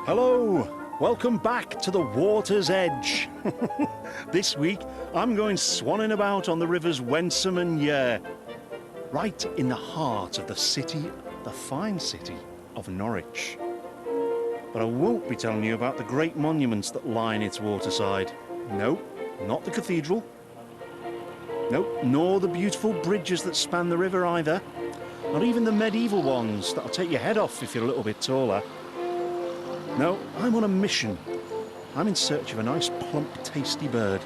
Hello, welcome back to the water's edge. This week I'm going swanning about on the rivers Wensum and Yare, right in the heart of the city, the fine city of Norwich. But I won't be telling you about the great monuments that line its waterside. No, not the cathedral. No, nor the beautiful bridges that span the river either. Not even the medieval ones that'll take your head off if you're a little bit taller. No, I'm on a mission. I'm in search of a nice, plump, tasty bird.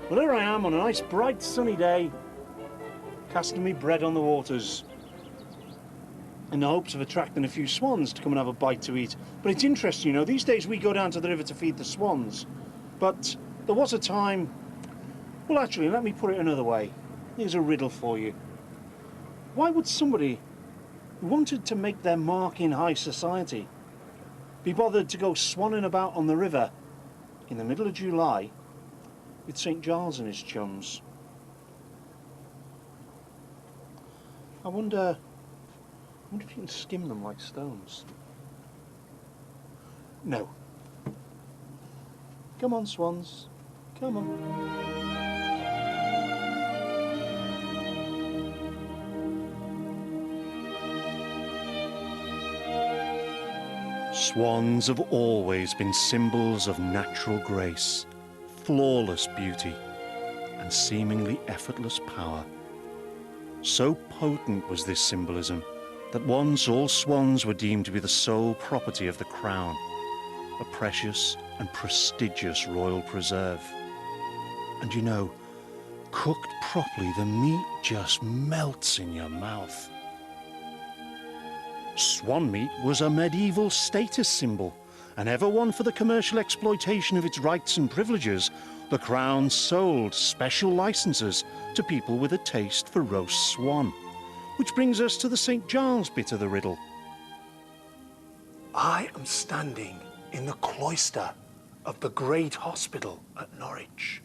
Well, here I am on a nice, bright, sunny day, casting me bread on the waters, in the hopes of attracting a few swans to come and have a bite to eat. But it's interesting, you know, these days we go down to the river to feed the swans. But there was a time... Well, actually, let me put it another way. Here's a riddle for you. Why would somebody who wanted to make their mark in high society be bothered to go swanning about on the river in the middle of July with St. Giles and his chums? I wonder if you can skim them like stones. No. Come on, swans. Come on. Swans have always been symbols of natural grace, flawless beauty, and seemingly effortless power. So potent was this symbolism that once all swans were deemed to be the sole property of the crown, a precious and prestigious royal preserve. And you know, cooked properly, the meat just melts in your mouth. Swan meat was a medieval status symbol, and ever one for the commercial exploitation of its rights and privileges, the Crown sold special licenses to people with a taste for roast swan. Which brings us to the St. Giles bit of the riddle. I am standing in the cloister of the Great Hospital at Norwich.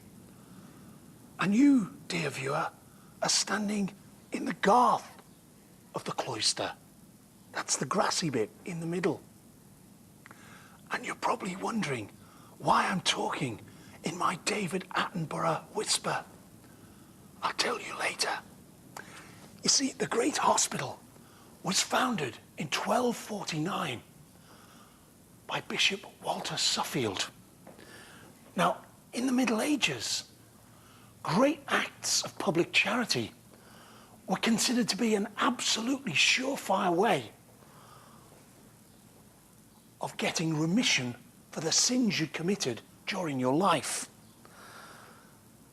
And you, dear viewer, are standing in the garth of the cloister. That's the grassy bit in the middle. And you're probably wondering why I'm talking in my David Attenborough whisper. I'll tell you later. You see, the Great Hospital was founded in 1249 by Bishop Walter Suffield. Now, in the Middle Ages, great acts of public charity were considered to be an absolutely surefire way of getting remission for the sins you'd committed during your life.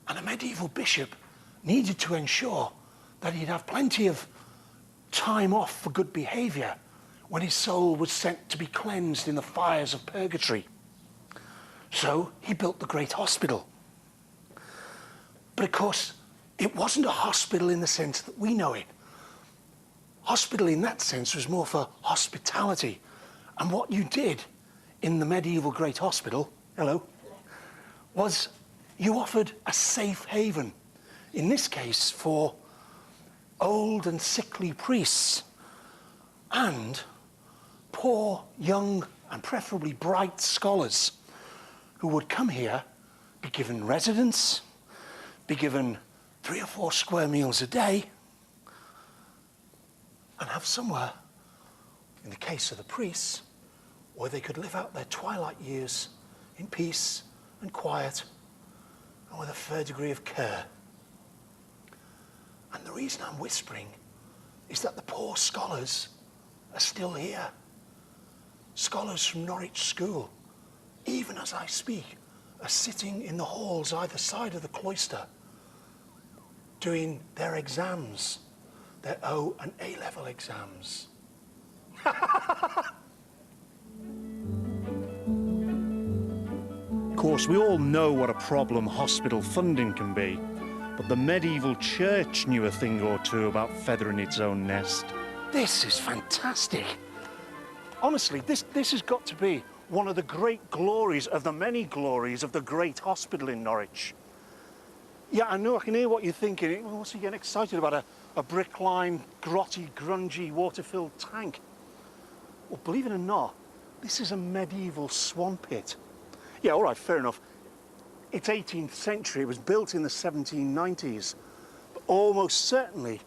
And a medieval bishop needed to ensure that he'd have plenty of time off for good behaviour when his soul was sent to be cleansed in the fires of purgatory. So he built the Great Hospital. But of course, it wasn't a hospital in the sense that we know it. Hospital in that sense was more for hospitality. And what you did in the medieval Great Hospital, was you offered a safe haven, in this case for old and sickly priests and poor, young, and preferably bright scholars who would come here, be given residence, be given 3 or 4 square meals a day, and have somewhere, in the case of the priests, where they could live out their twilight years in peace and quiet and with a fair degree of care. And the reason I'm whispering is that the poor scholars are still here. Scholars from Norwich School, even as I speak, are sitting in the halls either side of the cloister doing their exams, their O and A-level exams. Of course, we all know what a problem hospital funding can be, but the medieval church knew a thing or two about feathering its own nest. This is fantastic. Honestly, this has got to be one of the great glories of the many glories of the Great Hospital in Norwich. Yeah, I know, I can hear what you're thinking. Well, what's he getting excited about? A brick-lined, grotty, grungy, water-filled tank? Well, believe it or not, this is a medieval swan pit. Yeah, all right, fair enough. It's 18th century, it was built in the 1790s. But almost certainly,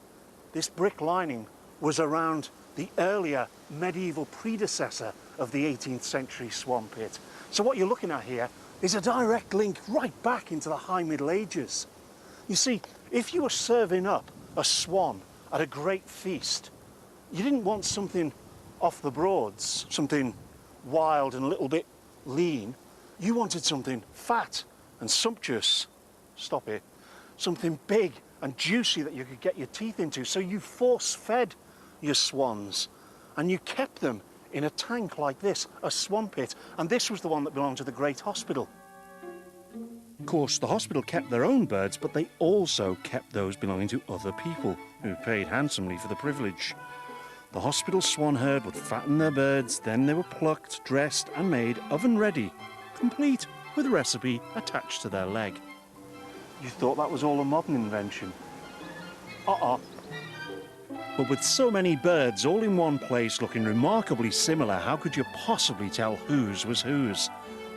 this brick lining was around the earlier medieval predecessor of the 18th century swan pit. So what you're looking at here is a direct link right back into the High Middle Ages. You see, if you were serving up a swan at a great feast, you didn't want something off the Broads, something wild and a little bit lean. You wanted something fat and sumptuous. Stop it. Something big and juicy that you could get your teeth into. So you force-fed your swans and you kept them in a tank like this, a swan pit. And this was the one that belonged to the Great Hospital. Of course, the hospital kept their own birds, but they also kept those belonging to other people who paid handsomely for the privilege. The hospital swan herd would fatten their birds, then they were plucked, dressed and made oven-ready, complete with a recipe attached to their leg. You thought that was all a modern invention? But with so many birds all in one place looking remarkably similar, how could you possibly tell whose was whose?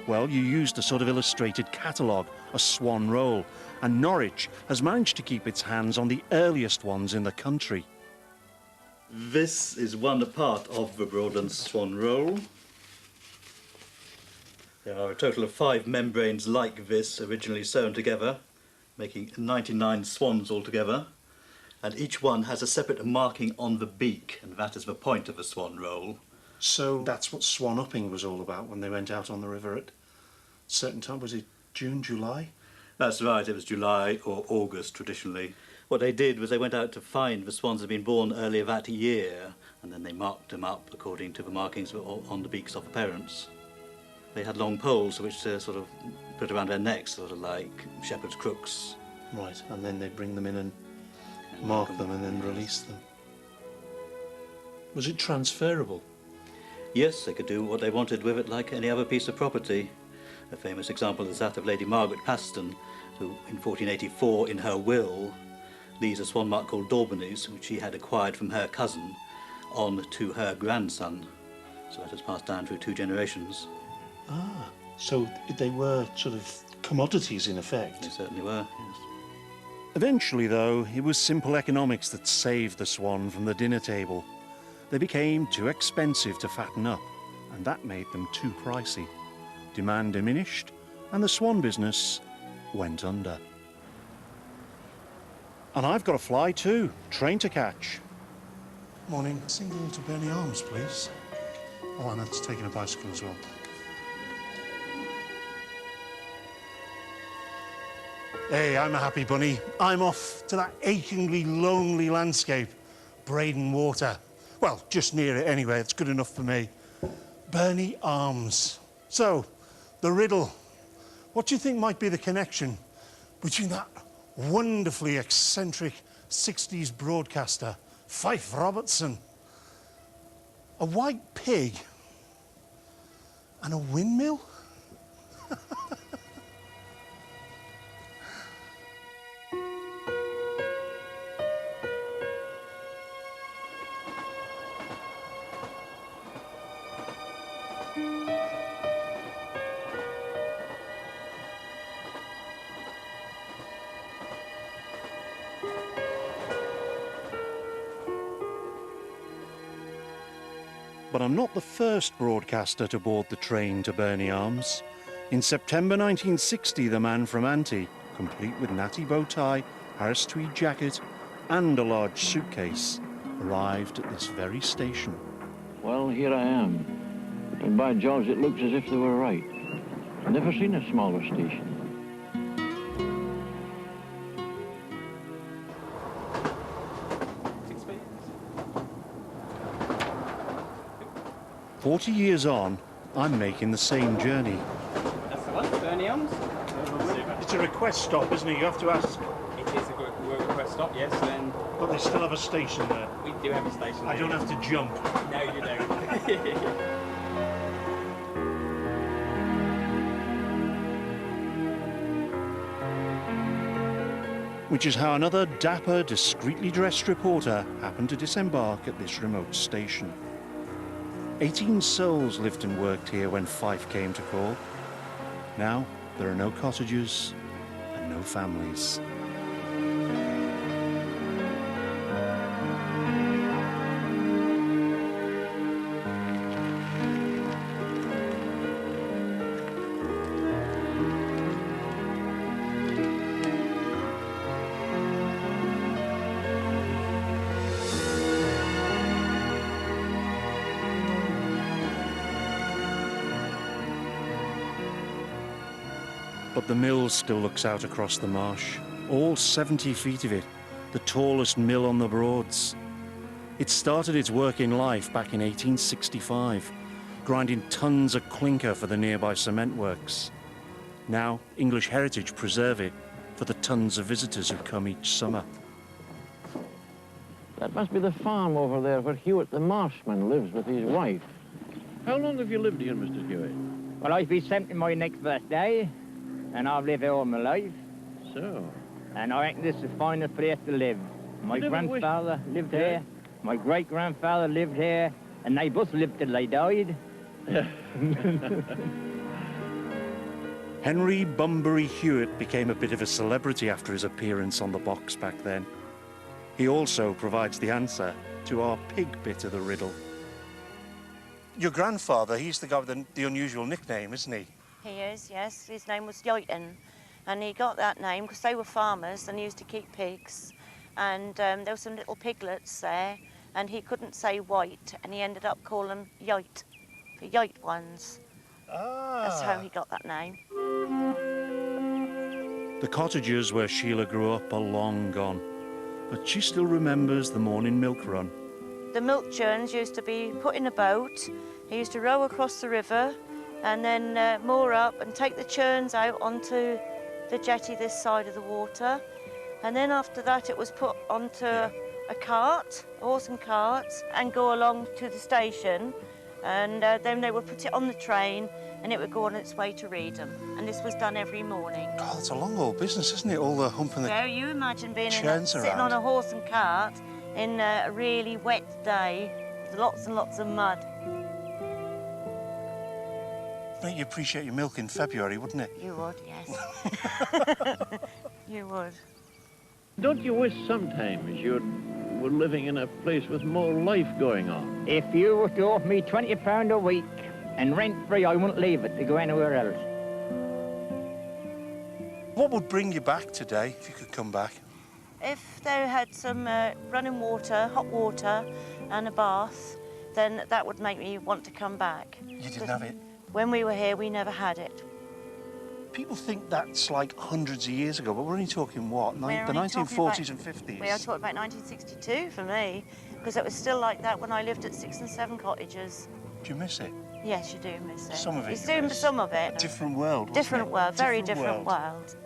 Well, you used a sort of illustrated catalogue, a swan roll, and Norwich has managed to keep its hands on the earliest ones in the country. This is one part of the Broadland swan roll. There are a total of 5 membranes like this originally sewn together, making 99 swans altogether, and each one has a separate marking on the beak, and that is the point of the swan roll. So that's what swan upping was all about when they went out on the river at a certain time. Was it June, July? That's right, it was July or August traditionally. What they did was they went out to find the swans that had been born earlier that year, and then they marked them up according to the markings on the beaks of the parents. They had long poles which they sort of put around their necks, sort of like shepherd's crooks. Right, and then they'd bring them in and mark them and then release them. Was it transferable? Yes, they could do what they wanted with it like any other piece of property. A famous example is that of Lady Margaret Paston, who in 1484 in her will leaves a swan mark called Daubeney's, which she had acquired from her cousin, on to her grandson. So that has passed down through 2 generations. Ah, so they were sort of commodities in effect. They certainly were, yes. Eventually, though, it was simple economics that saved the swan from the dinner table. They became too expensive to fatten up, and that made them too pricey. Demand diminished, and the swan business went under. And I've got a fly too, train to catch. Morning, single to Burnley Arms, please. Oh, and that's taking a bicycle as well. Hey, I'm a happy bunny. I'm off to that achingly lonely landscape, Braden Water. Well, just near it anyway, it's good enough for me. Burnley Arms. So, the riddle. What do you think might be the connection between that wonderfully eccentric 60s broadcaster, Fife Robertson, a white pig, and a windmill? But I'm not the first broadcaster to board the train to Burnley Arms. In September 1960, the man from Auntie, complete with natty bow tie, Harris tweed jacket, and a large suitcase, arrived at this very station. Well, here I am. And by George, it looks as if they were right. I've never seen a smaller station. 40 years on, I'm making the same journey. That's the one, Burnley Arms. It's a request stop, isn't it? You have to ask. It is a request stop, yes, and... But they still have a station there. We do have a station I don't have to jump. No, you don't. Which is how another dapper, discreetly dressed reporter happened to disembark at this remote station. 18 souls lived and worked here when Fife came to call. Now there are no cottages and no families. But the mill still looks out across the marsh, all 70 feet of it, the tallest mill on the Broads. It started its working life back in 1865, grinding tons of clinker for the nearby cement works. Now, English Heritage preserve it for the tons of visitors who come each summer. That must be the farm over there where Hewitt the Marshman lives with his wife. How long have you lived here, Mr. Hewitt? Well, I'll be 70 my next birthday, and I've lived here all my life. So? And I reckon this is the finest place to live. My grandfather lived here, my great-grandfather lived here, and they both lived till they died. Henry Bunbury Hewitt became a bit of a celebrity after his appearance on the box back then. He also provides the answer to our pig bit of the riddle. Your grandfather, he's the guy with the unusual nickname, isn't he? He is, yes. His name was Yare, and he got that name because they were farmers and he used to keep pigs. And there were some little piglets there, and he couldn't say white, and he ended up calling them Yite, for Yite ones. Ah. That's how he got that name. The cottages where Sheila grew up are long gone, but she still remembers the morning milk run. The milk churns used to be put in a boat. He used to row across the river and then moor up and take the churns out onto the jetty this side of the water. And then after that it was put onto a cart, a horse and cart, and go along to the station. And then they would put it on the train and it would go on its way to Reedham. And this was done every morning. God, it's a long old business, isn't it? All the humping the Well, you imagine being sitting on a horse and cart in a really wet day with lots and lots of mud. Make you appreciate your milk in February, wouldn't it? You would, yes. You would. Don't you wish sometimes you were living in a place with more life going on? If you were to offer me £20 a week and rent-free, I wouldn't leave it to go anywhere else. What would bring you back today, if you could come back? If they had some running water, hot water, and a bath, then that would make me want to come back. You didn't have it? When we were here, we never had it. People think that's like hundreds of years ago, but we're only talking what? The 1940s and 50s? We are talking about 1962 for me, because it was still like that when I lived at 6 and 7 cottages. Do you miss it? Yes, you do miss it. Some of it. You do miss some of it. Different world, wasn't Different it? world, very different world.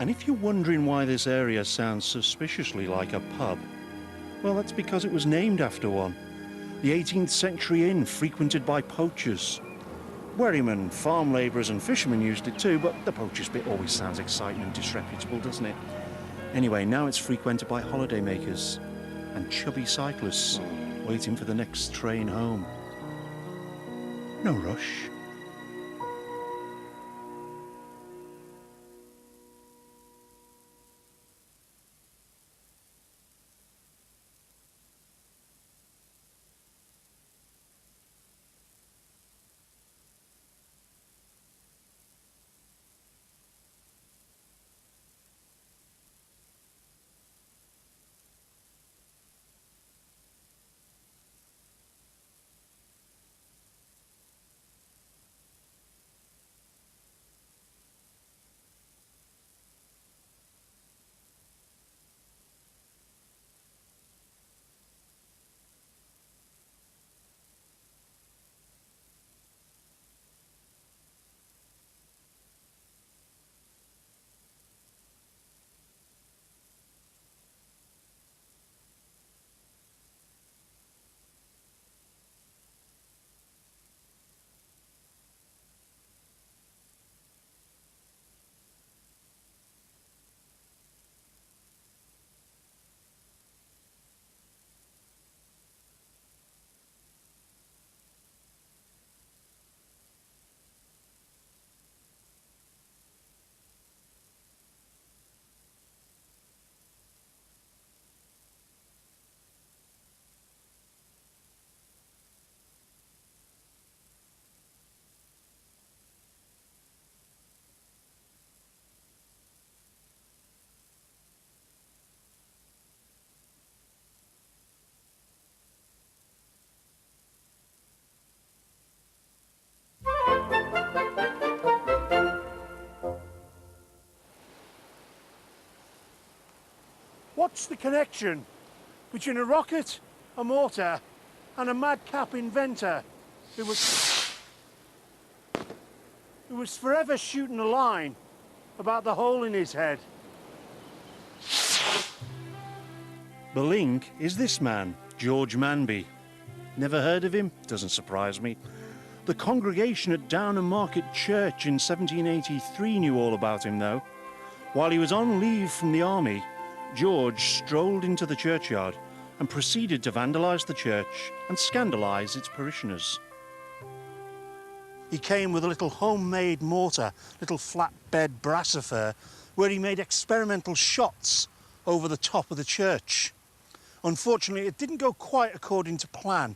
And if you're wondering why this area sounds suspiciously like a pub, well, that's because it was named after one. The 18th century inn frequented by poachers. Wherrymen, farm labourers and fishermen used it too, but the poachers bit always sounds exciting and disreputable, doesn't it? Anyway, now it's frequented by holidaymakers and chubby cyclists waiting for the next train home. No rush. What's the connection between a rocket, a mortar, and a madcap inventor who was forever shooting a line about the hole in his head? The link is this man, George Manby. Never heard of him? Doesn't surprise me. The congregation at Downham Market Church in 1783 knew all about him, though. While he was on leave from the army, George strolled into the churchyard and proceeded to vandalise the church and scandalise its parishioners. He came with a little homemade mortar, little flatbed brass affair, where he made experimental shots over the top of the church. Unfortunately, it didn't go quite according to plan,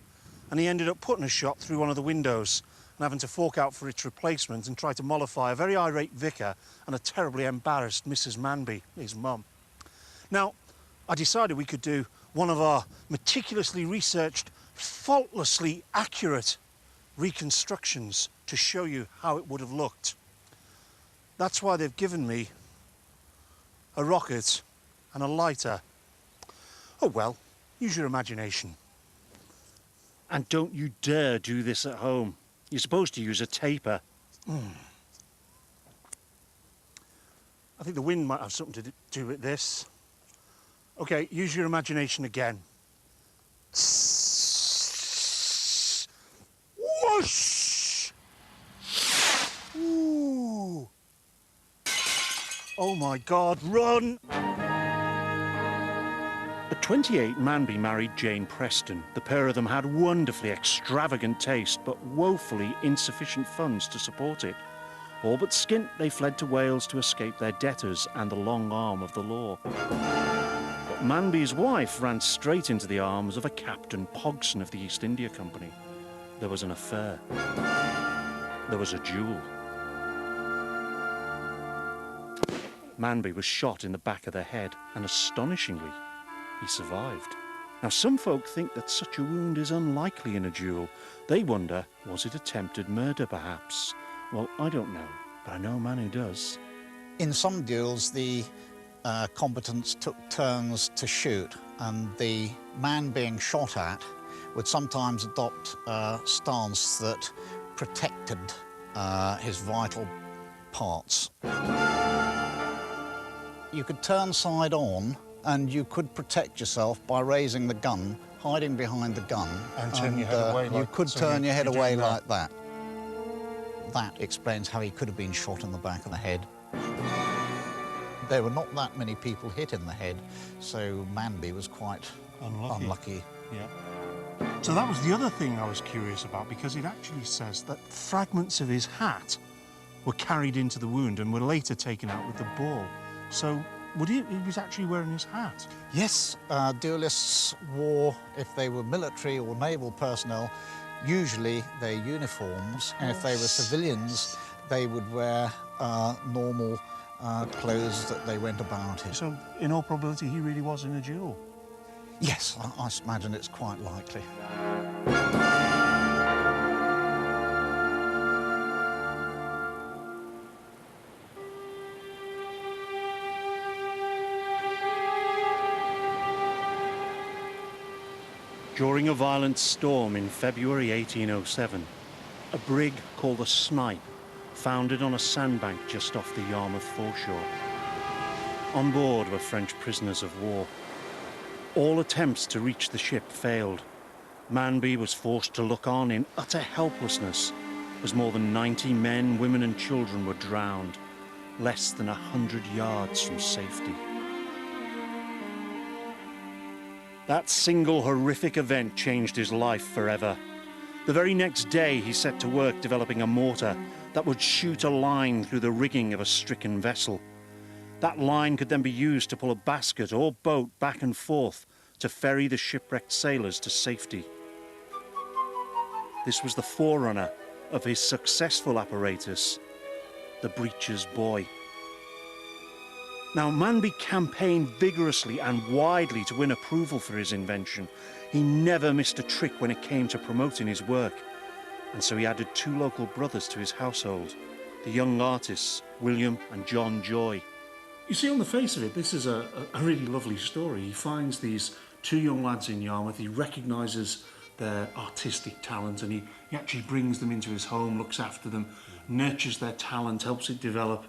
and he ended up putting a shot through one of the windows and having to fork out for its replacement and try to mollify a very irate vicar and a terribly embarrassed Mrs. Manby, his mum. Now, I decided we could do one of our meticulously researched, faultlessly accurate reconstructions to show you how it would have looked. That's why they've given me a rocket and a lighter. Oh well, use your imagination. And don't you dare do this at home. You're supposed to use a taper. I think the wind might have something to do with this. Okay, use your imagination again. Whoosh! Ooh! Oh my God, run! At 28, Manby married Jane Preston. The pair of them had wonderfully extravagant taste, but woefully insufficient funds to support it. All but skint, they fled to Wales to escape their debtors and the long arm of the law. But Manby's wife ran straight into the arms of a Captain Pogson of the East India Company. There was an affair. There was a duel. Manby was shot in the back of the head, and astonishingly, he survived. Now, some folk think that such a wound is unlikely in a duel. They wonder, was it attempted murder, perhaps? Well, I don't know, but I know a man who does. In some duels, the combatants took turns to shoot, and the man being shot at would sometimes adopt a stance that protected his vital parts. You could turn side on, and you could protect yourself by raising the gun, hiding behind the gun. And turn your head away like that. You could turn your head away like that. That explains how he could have been shot in the back of the head. There were not that many people hit in the head, so Manby was quite unlucky. Yeah. So that was the other thing I was curious about, because it actually says that fragments of his hat were carried into the wound and were later taken out with the ball. So he was actually wearing his hat? Yes, duelists wore, if they were military or naval personnel, usually their uniforms, and if they were civilians, they would wear normal clothes that they went about in. So, in all probability, he really was in a duel? Yes, I imagine it's quite likely. During a violent storm in February 1807, a brig called the Snipe foundered on a sandbank just off the Yarmouth foreshore. On board were French prisoners of war. All attempts to reach the ship failed. Manby was forced to look on in utter helplessness as more than 90 men, women and children were drowned, less than 100 yards from safety. That single horrific event changed his life forever. The very next day, he set to work developing a mortar that would shoot a line through the rigging of a stricken vessel. That line could then be used to pull a basket or boat back and forth to ferry the shipwrecked sailors to safety. This was the forerunner of his successful apparatus, the breeches buoy. Now, Manby campaigned vigorously and widely to win approval for his invention. He never missed a trick when it came to promoting his work. And so he added 2 local brothers to his household, the young artists, William and John Joy. You see, on the face of it, this is a really lovely story. He finds these two young lads in Yarmouth, he recognises their artistic talent, and he actually brings them into his home, looks after them, nurtures their talent, helps it develop.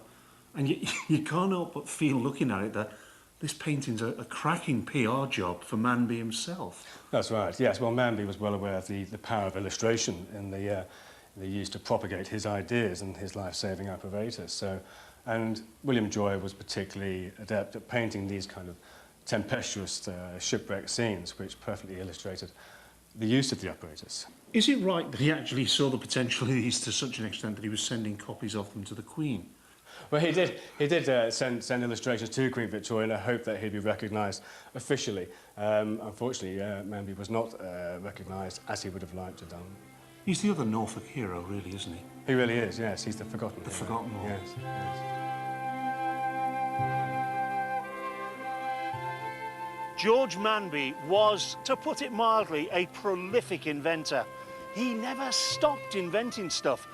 And you can't help but feel, looking at it, that this painting's a cracking PR job for Manby himself. That's right, yes. Well, Manby was well aware of the power of illustration in the used to propagate his ideas and his life-saving apparatus. So, and William Joy was particularly adept at painting these kind of tempestuous shipwreck scenes, which perfectly illustrated the use of the apparatus. Is it right that he actually saw the potential of these to such an extent that he was sending copies of them to the Queen? Well, he did send illustrations to Queen Victoria in a hope that he'd be recognised officially. Unfortunately, Manby was not recognised as he would have liked to have done. He's the other Norfolk hero, really, isn't he? He really is, yes. He's the forgotten hero. Forgotten one. Yes, yes. George Manby was, to put it mildly, a prolific inventor. He never stopped inventing stuff.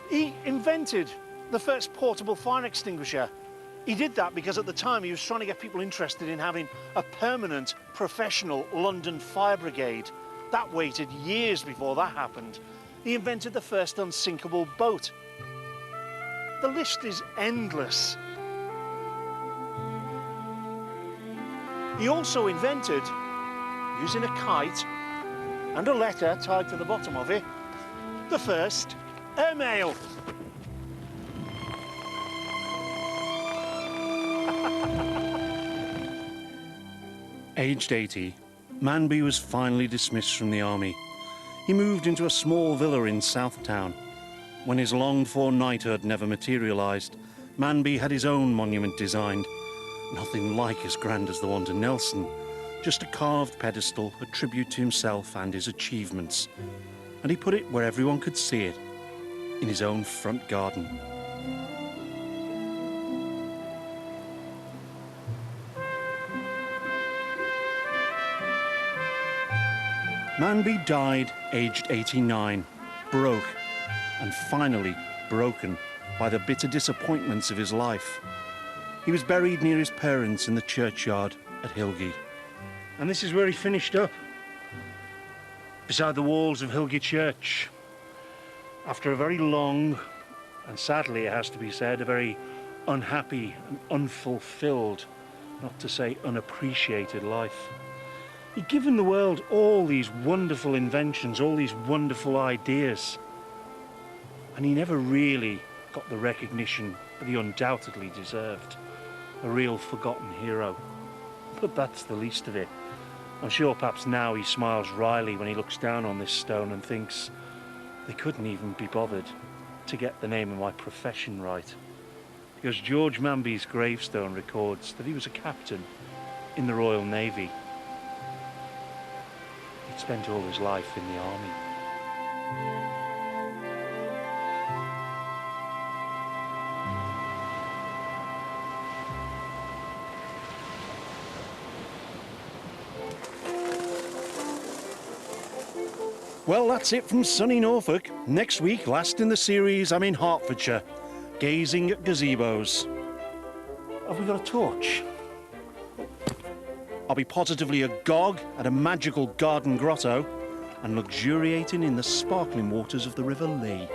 He invented the first portable fire extinguisher. He did that because at the time he was trying to get people interested in having a permanent, professional London fire brigade. That waited years before that happened. He invented the first unsinkable boat. The list is endless. He also invented, using a kite and a letter tied to the bottom of it, the first airmail. Aged 80, Manby was finally dismissed from the army. He moved into a small villa in Southtown. When his longed-for knighthood never materialised, Manby had his own monument designed. Nothing like as grand as the one to Nelson, just a carved pedestal, a tribute to himself and his achievements. And he put it where everyone could see it, in his own front garden. Manby died aged 89, broke, and finally broken by the bitter disappointments of his life. He was buried near his parents in the churchyard at Hilgey. And this is where he finished up, beside the walls of Hilgey Church. After a very long, and sadly it has to be said, a very unhappy and unfulfilled, not to say unappreciated life. He'd given the world all these wonderful inventions, all these wonderful ideas, and he never really got the recognition that he undoubtedly deserved. A real forgotten hero. But that's the least of it. I'm sure perhaps now he smiles wryly when he looks down on this stone and thinks they couldn't even be bothered to get the name of my profession right. Because George Manby's gravestone records that he was a captain in the Royal Navy. He'd spent all his life in the army. Well, that's it from sunny Norfolk. Next week, last in the series, I'm in Hertfordshire, gazing at gazebos. Have we got a torch? I'll be positively agog at a magical garden grotto and luxuriating in the sparkling waters of the River Lee.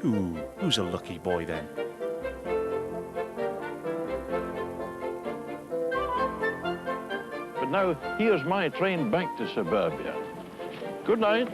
Ooh, who's a lucky boy then? But now, here's my train back to suburbia. Good night.